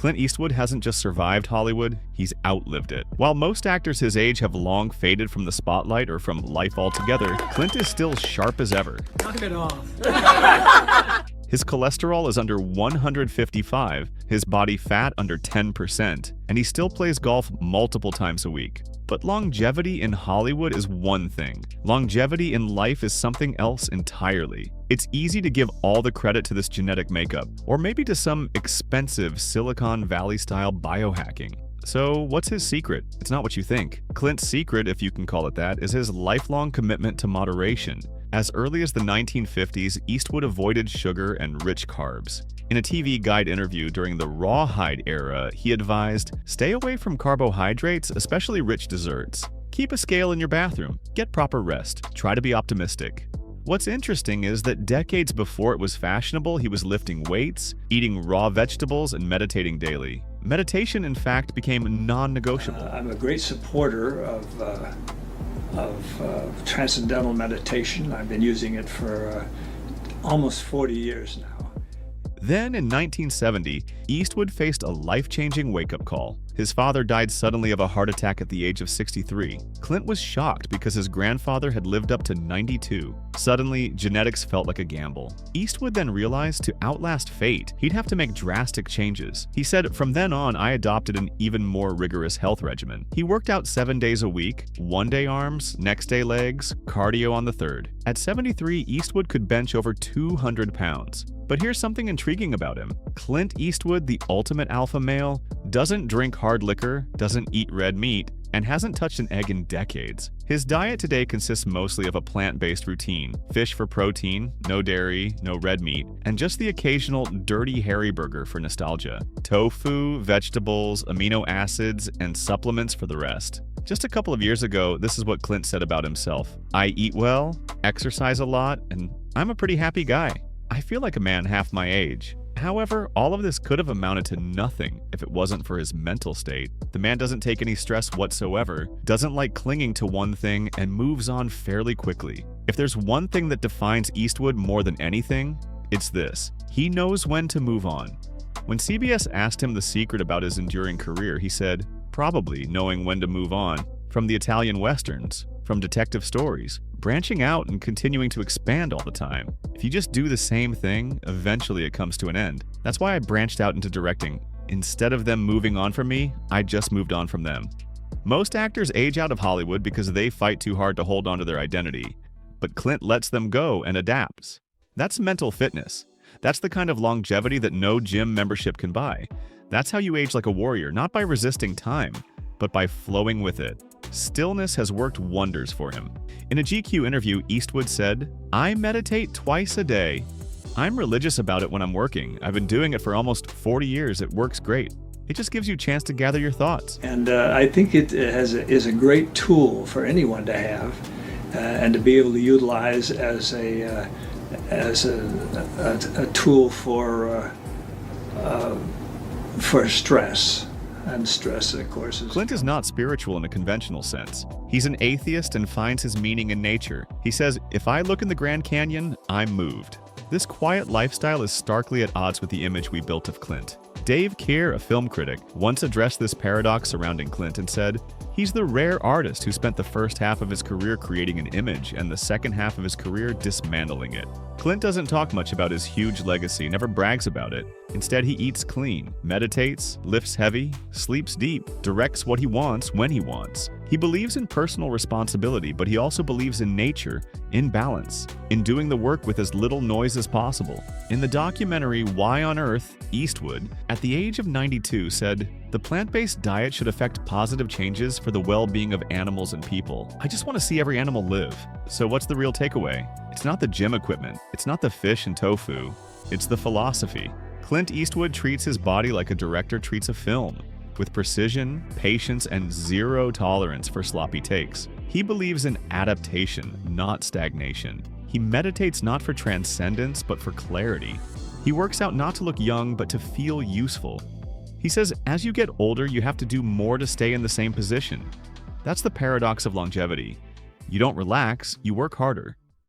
Clint Eastwood hasn't just survived Hollywood, he's outlived it. While most actors his age have long faded from the spotlight or from life altogether, Clint is still sharp as ever. Knock it off. His cholesterol is under 155, his body fat under 10%, and he still plays golf multiple times a week. But longevity in Hollywood is one thing. Longevity in life is something else entirely. It's easy to give all the credit to this genetic makeup, or maybe to some expensive Silicon Valley-style biohacking. So what's his secret? It's not what you think. Clint's secret, if you can call it that, is his lifelong commitment to moderation. As early as the 1950s, Eastwood avoided sugar and rich carbs. In a TV Guide interview during the Rawhide era, he advised, "Stay away from carbohydrates, especially rich desserts. Keep a scale in your bathroom. Get proper rest. Try to be optimistic." What's interesting is that decades before it was fashionable, he was lifting weights, eating raw vegetables, and meditating daily. Meditation, in fact, became non-negotiable. I'm a great supporter of transcendental meditation. I've been using it for almost 40 years now. Then, in 1970, Eastwood faced a life-changing wake-up call. His father died suddenly of a heart attack at the age of 63. Clint was shocked because his grandfather had lived up to 92. Suddenly, genetics felt like a gamble. Eastwood then realized to outlast fate, he'd have to make drastic changes. He said, "From then on, I adopted an even more rigorous health regimen." He worked out 7 days a week, one day arms, next day legs, cardio on the third. At 73, Eastwood could bench over 200 pounds. But here's something intriguing about him. Clint Eastwood, the ultimate alpha male, doesn't drink hard liquor, doesn't eat red meat, and hasn't touched an egg in decades. His diet today consists mostly of a plant-based routine: fish for protein, no dairy, no red meat, and just the occasional dirty hairy burger for nostalgia. Tofu, vegetables, amino acids, and supplements for the rest. Just a couple of years ago, this is what Clint said about himself: "I eat well, exercise a lot, and I'm a pretty happy guy. I feel like a man half my age." However, all of this could have amounted to nothing if it wasn't for his mental state. The man doesn't take any stress whatsoever, doesn't like clinging to one thing, and moves on fairly quickly. If there's one thing that defines Eastwood more than anything, it's this: he knows when to move on. When CBS asked him the secret about his enduring career, he said, "Probably knowing when to move on. From the Italian westerns, from detective stories, branching out and continuing to expand all the time. If you just do the same thing, eventually it comes to an end. That's why I branched out into directing. Instead of them moving on from me, I just moved on from them." Most actors age out of Hollywood because they fight too hard to hold on to their identity. But Clint lets them go and adapts. That's mental fitness. That's the kind of longevity that no gym membership can buy. That's how you age like a warrior, not by resisting time, but by flowing with it. Stillness has worked wonders for him. In a GQ interview, Eastwood said, "I meditate twice a day. I'm religious about it when I'm working. I've been doing it for almost 40 years. It works great. It just gives you a chance to gather your thoughts." And I think it is a great tool for anyone to have and to be able to utilize as a tool for stress. And stress, of course, is... Clint is not spiritual in a conventional sense. He's an atheist and finds his meaning in nature. He says, "If I look in the Grand Canyon, I'm moved." This quiet lifestyle is starkly at odds with the image we built of Clint. Dave Keir, a film critic, once addressed this paradox surrounding Clint and said, "He's the rare artist who spent the first half of his career creating an image and the second half of his career dismantling it." Clint doesn't talk much about his huge legacy, never brags about it. Instead, he eats clean, meditates, lifts heavy, sleeps deep, directs what he wants when he wants. He believes in personal responsibility, but he also believes in nature, in balance, in doing the work with as little noise as possible. In the documentary Why on Earth, Eastwood, at the age of 92, said, "The plant-based diet should affect positive changes for the well-being of animals and people. I just want to see every animal live." So what's the real takeaway? It's not the gym equipment. It's not the fish and tofu. It's the philosophy. Clint Eastwood treats his body like a director treats a film, with precision, patience, and zero tolerance for sloppy takes. He believes in adaptation, not stagnation. He meditates not for transcendence, but for clarity. He works out not to look young, but to feel useful. He says, as you get older, you have to do more to stay in the same position. That's the paradox of longevity. You don't relax, you work harder.